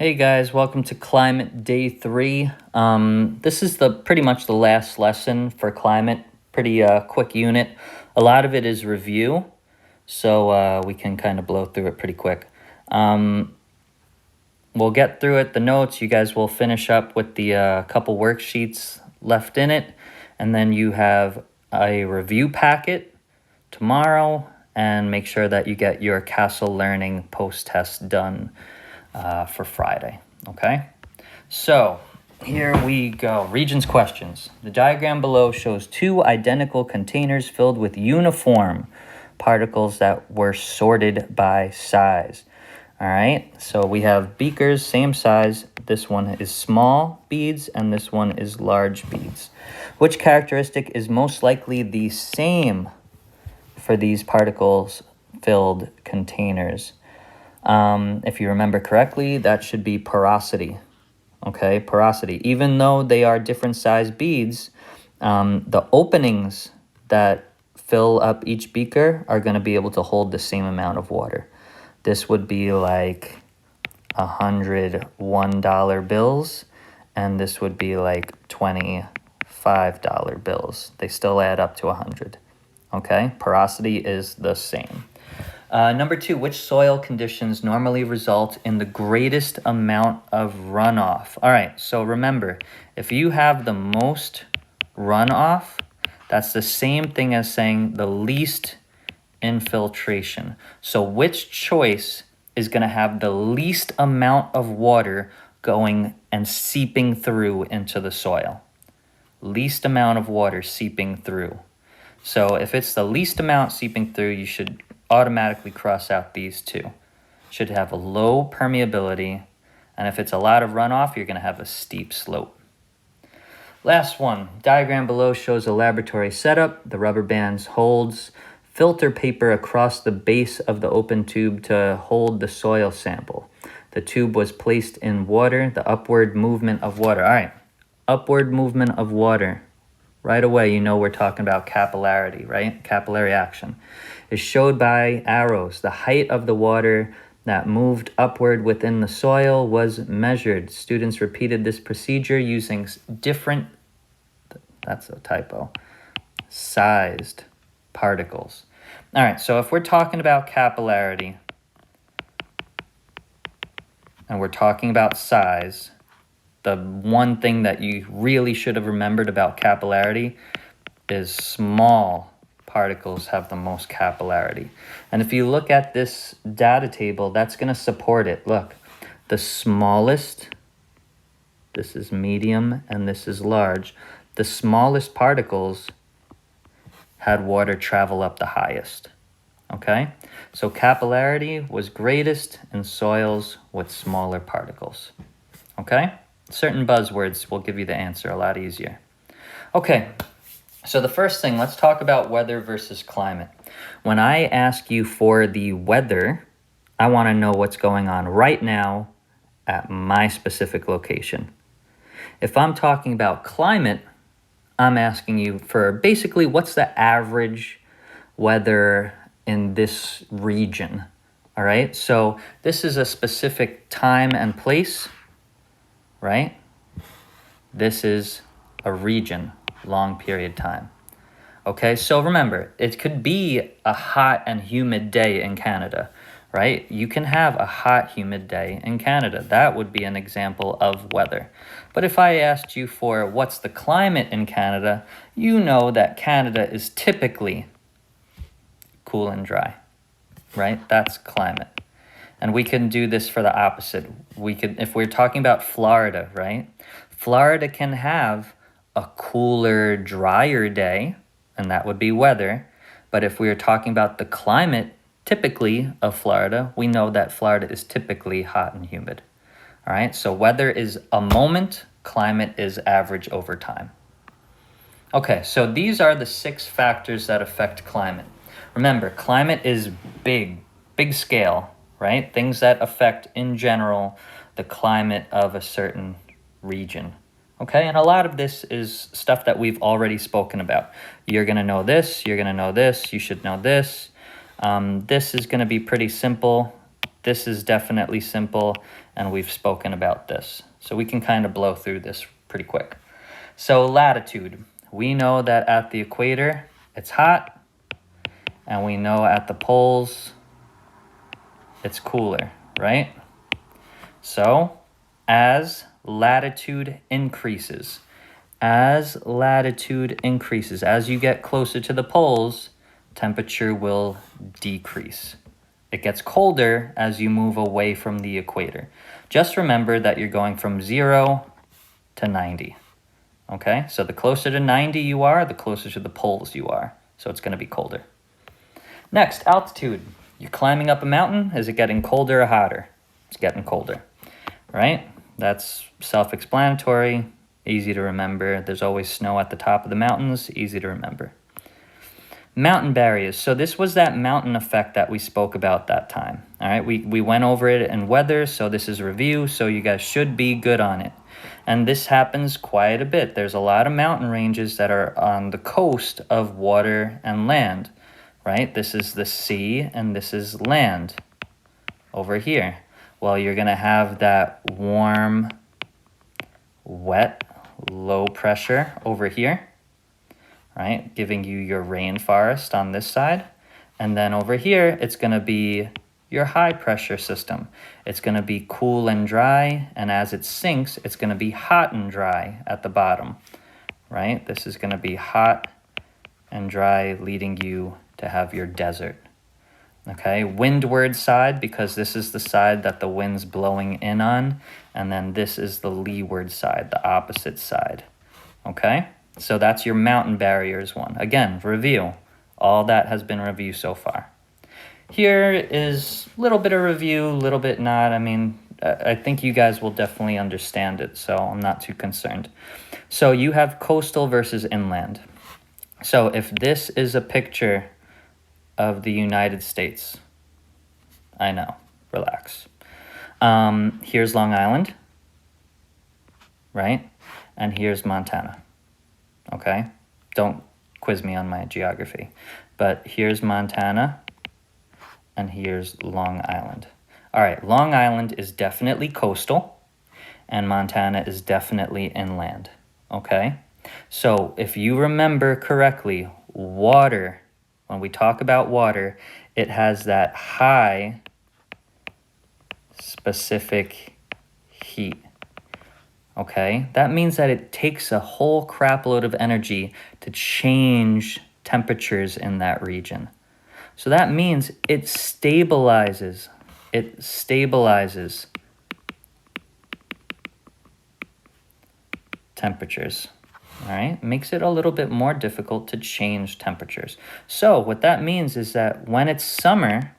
Hey guys, welcome to Climate Day 3. This is pretty much the last lesson for climate. Pretty quick unit. A lot of it is review, so we can kind of blow through it pretty quick. We'll get through it, the notes. You guys will finish up with the couple worksheets left in it, and then you have a review packet tomorrow, and make sure that you get your Castle Learning post-test done for Friday, okay? So here we go. Regions questions. The diagram below shows two identical containers filled with uniform particles that were sorted by size. All right, so we have beakers, same size. This one is small beads and this one is large beads. Which characteristic is most likely the same for these particles filled containers? If you remember correctly, that should be porosity. Okay, porosity. Even though they are different size beads, the openings that fill up each beaker are going to be able to hold the same amount of water. This would be like $101 bills, and this would be like $25 bills. They still add up to 100. Okay, porosity is the same. Number 2, which soil conditions normally result in the greatest amount of runoff? All right, so remember, if you have the most runoff, that's the same thing as saying the least infiltration. So which choice is going to have the least amount of water going and seeping through into the soil? Least amount of water seeping through. So if it's the least amount seeping through, you should automatically cross out these two. Should have a low permeability, and if it's a lot of runoff, you're going to have a steep slope. Last one. Diagram below shows a laboratory setup. The rubber bands holds filter paper across the base of the open tube to hold the soil sample. The tube was placed in water. The upward movement of water. All right, upward movement of water. Right away, you know we're talking about capillarity, right? Capillary action is showed by arrows. The height of the water that moved upward within the soil was measured. Students repeated this procedure using different, that's a typo, sized particles. All right, so if we're talking about capillarity and we're talking about size, the one thing that you really should have remembered about capillarity is small particles have the most capillarity. And if you look at this data table, that's going to support it. Look, the smallest, this is medium and this is large, the smallest particles had water travel up the highest. Okay, so capillarity was greatest in soils with smaller particles. Okay, certain buzzwords will give you the answer a lot easier. Okay, so the first thing, let's talk about weather versus climate. When I ask you for the weather, I want to know what's going on right now at my specific location. If I'm talking about climate, I'm asking you for basically what's the average weather in this region. All right, so this is a specific time and place, right? This is a region, long period time. Okay, so remember, it could be a hot and humid day in Canada, right? You can have a hot, humid day in Canada. That would be an example of weather. But if I asked you for what's the climate in Canada, you know that Canada is typically cool and dry, right? That's climate. And we can do this for the opposite. We could, if we're talking about Florida, right? Florida can have a cooler, drier day, and that would be weather. But if we are talking about the climate, typically of Florida, we know that Florida is typically hot and humid. All right, so weather is a moment, climate is average over time. Okay, so these are the 6 factors that affect climate. Remember, climate is big scale, right? Things that affect, in general, the climate of a certain region. Okay, and a lot of this is stuff that we've already spoken about. You're going to know this, you're going to know this, you should know this. This is going to be pretty simple. This is definitely simple, and we've spoken about this. So we can kind of blow through this pretty quick. So latitude. We know that at the equator, it's hot, and we know at the poles, it's cooler, right? So as latitude increases, as you get closer to the poles, temperature will decrease. It gets colder as you move away from the equator. Just remember that you're going from 0 to 90. Okay, so the closer to 90 you are, the closer to the poles you are. So it's going to be colder. Next, altitude. You're climbing up a mountain. Is it getting colder or hotter? It's getting colder, right? That's self-explanatory, easy to remember. There's always snow at the top of the mountains, easy to remember. Mountain barriers. So this was that mountain effect that we spoke about that time. All right, we went over it in weather, so this is review, so you guys should be good on it. And this happens quite a bit. There's a lot of mountain ranges that are on the coast of water and land, right? This is the sea and this is land over here. Well, you're going to have that warm, wet, low pressure over here, right? Giving you your rainforest on this side. And then over here, it's going to be your high pressure system. It's going to be cool and dry. And as it sinks, it's going to be hot and dry at the bottom, right? This is going to be hot and dry, leading you to have your desert. Okay, windward side, because this is the side that the wind's blowing in on. And then this is the leeward side, the opposite side. Okay? So that's your mountain barriers one. Again, review. All that has been review so far. Here is a little bit of review, a little bit not. I mean, I think you guys will definitely understand it, so I'm not too concerned. So you have coastal versus inland. So if this is a picture of the United States, I know, relax. Here's Long Island, right? And here's Montana. Okay, don't quiz me on my geography, but here's Montana and here's Long Island. All right, Long Island is definitely coastal and Montana is definitely inland. Okay, so if you remember correctly, water, when we talk about water, it has that high specific heat. Okay, that means that it takes a whole crap load of energy to change temperatures in that region. So that means it stabilizes. Temperatures. All right, makes it a little bit more difficult to change temperatures. So what that means is that when it's summer,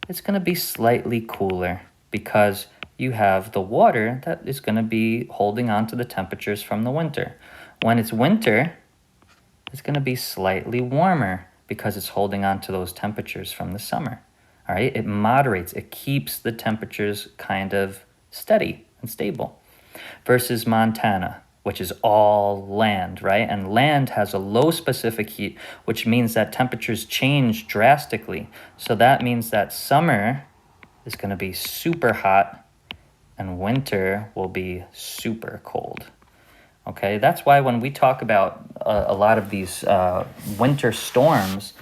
it's going to be slightly cooler because you have the water that is going to be holding on to the temperatures from the winter. When it's winter, it's going to be slightly warmer because it's holding on to those temperatures from the summer. All right, it moderates, it keeps the temperatures kind of steady and stable. Versus Montana, which is all land, right? And land has a low specific heat, which means that temperatures change drastically. So that means that summer is going to be super hot and winter will be super cold. Okay, that's why when we talk about a lot of these winter storms,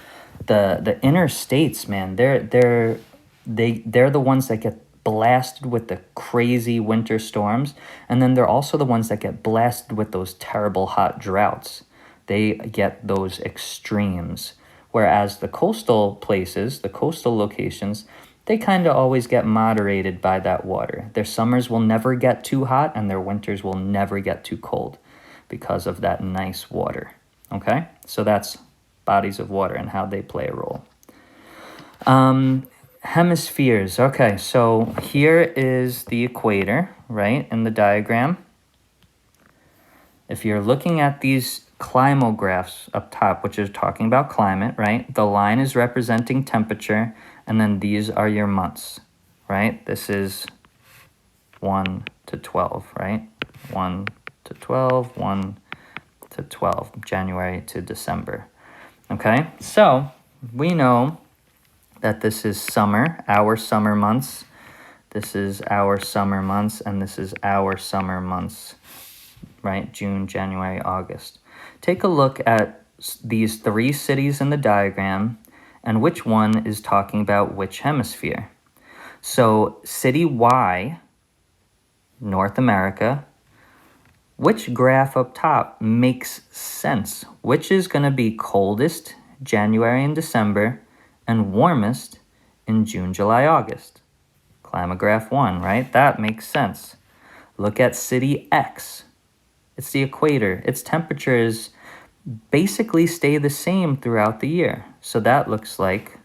the inner states, man, they're the ones that get blasted with the crazy winter storms, and then they're also the ones that get blasted with those terrible hot droughts. They get those extremes, whereas the coastal places, the coastal locations, they kind of always get moderated by that water. Their summers will never get too hot and their winters will never get too cold because of that nice water. Okay, so that's bodies of water and how they play a role. Hemispheres. Okay, so here is the equator, right, in the diagram. If you're looking at these climographs up top, which is talking about climate, right, the line is representing temperature, and then these are your months, right? This is 1 to 12, right? 1 to 12, 1 to 12, January to December. Okay, so we know that this is summer, our summer months. This is our summer months, and this is our summer months, right? June, January, August. Take a look at these 3 cities in the diagram and which one is talking about which hemisphere. So city Y, North America, which graph up top makes sense? Which is going to be coldest, January and December, and warmest in June, July, August? Climograph 1, right? That makes sense. Look at city X. It's the equator. Its temperatures basically stay the same throughout the year. So that looks like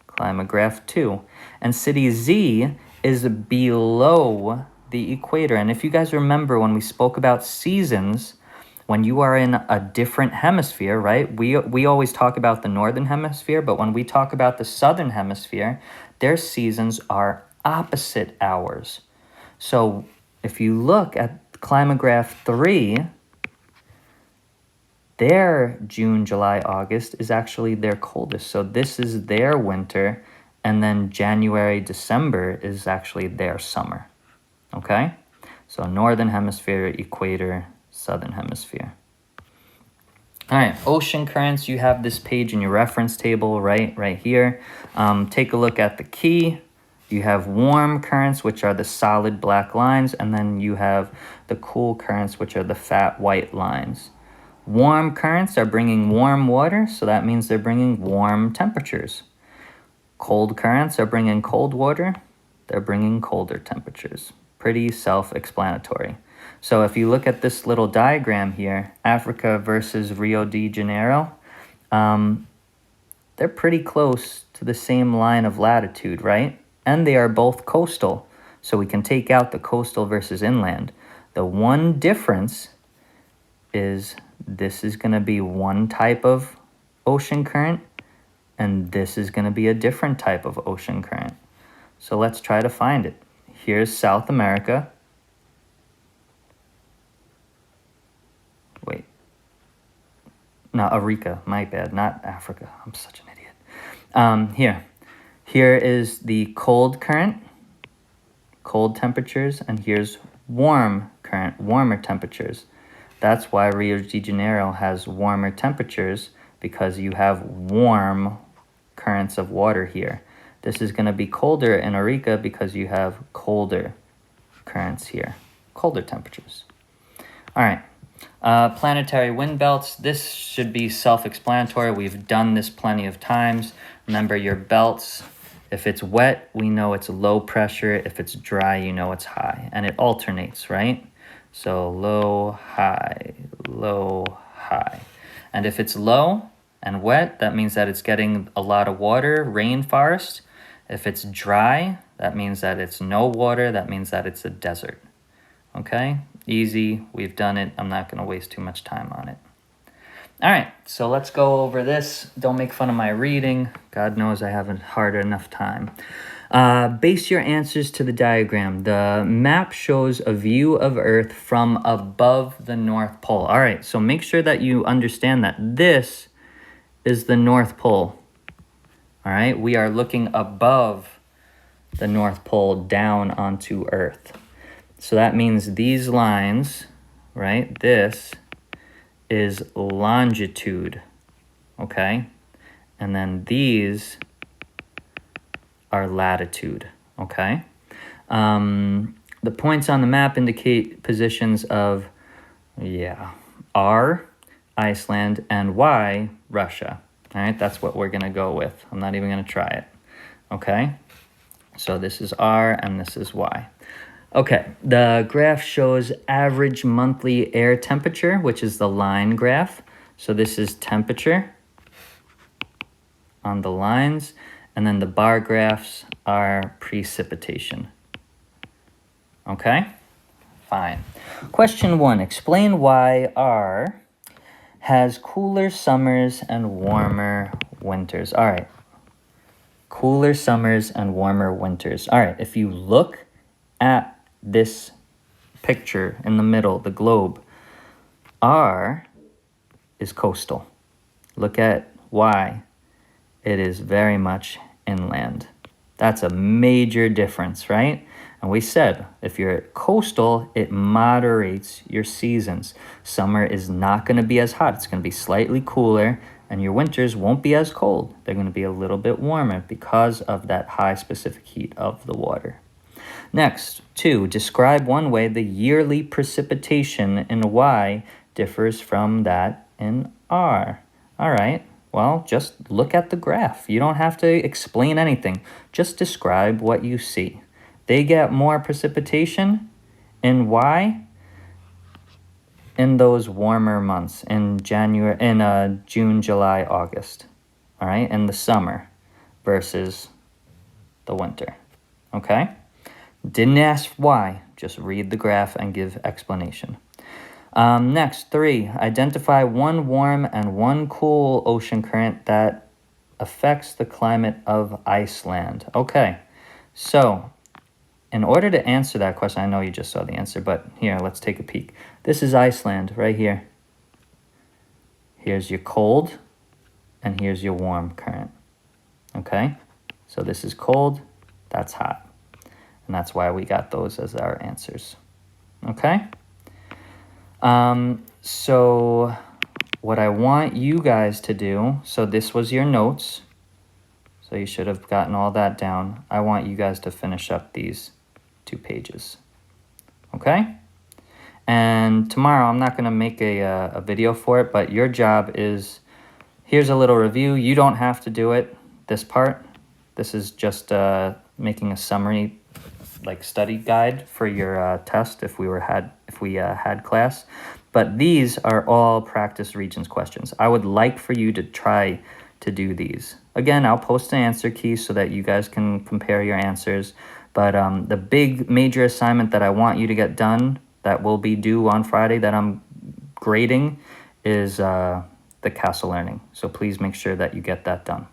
climograph 2. And city Z is below the equator. And if you guys remember when we spoke about seasons, when you are in a different hemisphere, right? We always talk about the northern hemisphere, but when we talk about the southern hemisphere, their seasons are opposite ours. So if you look at climograph 3, their June, July, August is actually their coldest. So this is their winter, and then January, December is actually their summer. Okay? So northern hemisphere, equator, southern hemisphere. All right, ocean currents, you have this page in your reference table right here. Take a look at the key. You have warm currents, which are the solid black lines, and then you have the cool currents, which are the fat white lines. Warm currents are bringing warm water, so that means they're bringing warm temperatures. Cold currents are bringing cold water, they're bringing colder temperatures. Pretty self-explanatory. So if you look at this little diagram here, Africa versus Rio de Janeiro, they're pretty close to the same line of latitude, right? And they are both coastal, so we can take out the coastal versus inland. The one difference is this is going to be one type of ocean current, and this is going to be a different type of ocean current. So let's try to find it. Here's South America. Wait. No, Arica, my bad, not Africa. I'm such an idiot. Here is the cold current, cold temperatures, and here's warm current, warmer temperatures. That's why Rio de Janeiro has warmer temperatures, because you have warm currents of water here. This is going to be colder in Arica because you have colder currents here, colder temperatures. All right, planetary wind belts. This should be self-explanatory. We've done this plenty of times. Remember your belts. If it's wet, we know it's low pressure. If it's dry, you know it's high. And it alternates, right? So low, high, low, high. And if it's low and wet, that means that it's getting a lot of water, rainforest. If it's dry, that means that it's no water. That means that it's a desert. Okay? Easy. We've done it. I'm not going to waste too much time on it. All right, so let's go over this. Don't make fun of my reading. God knows I haven't hard enough time. Base your answers to the diagram. The map shows a view of Earth from above the North Pole. All right, so make sure that you understand that this is the North Pole. All right, we are looking above the North Pole down onto Earth. So that means these lines, right, this is longitude, okay? And then these are latitude, okay? The points on the map indicate positions of, R, Iceland, and Y, Russia. All right, that's what we're gonna go with. I'm not even gonna try it, okay? So this is R and this is Y. Okay, the graph shows average monthly air temperature, which is the line graph. So this is temperature on the lines, and then the bar graphs are precipitation. Okay, fine. Question 1, explain why R has cooler summers and warmer winters. All right, cooler summers and warmer winters. All right, if you look at this picture in the middle, the globe, R is coastal. Look at Y. It is very much inland. That's a major difference, right? And we said, if you're coastal, it moderates your seasons. Summer is not going to be as hot. It's going to be slightly cooler, and your winters won't be as cold. They're going to be a little bit warmer because of that high specific heat of the water. Next, 2, describe one way the yearly precipitation in Y differs from that in R. All right, well, just look at the graph. You don't have to explain anything. Just describe what you see. They get more precipitation in Y in those warmer months in June, July, August. All right, in the summer versus the winter. Okay? Didn't ask why, just read the graph and give explanation. Next, 3, identify one warm and one cool ocean current that affects the climate of Iceland. Okay, so in order to answer that question, I know you just saw the answer, but here, let's take a peek. This is Iceland right here. Here's your cold, and here's your warm current. Okay, so this is cold, that's hot. And that's why we got those as our answers. Okay? So what I want you guys to do, so this was your notes. So you should have gotten all that down. I want you guys to finish up these 2 pages. Okay? And tomorrow I'm not going to make a video for it, but your job is, here's a little review. You don't have to do it, this part. This is just making a summary like study guide for your test if we had class. But these are all practice regions questions. I would like for you to try to do these. Again, I'll post an answer key so that you guys can compare your answers. But the big major assignment that I want you to get done that will be due on Friday that I'm grading is the castle learning. So please make sure that you get that done.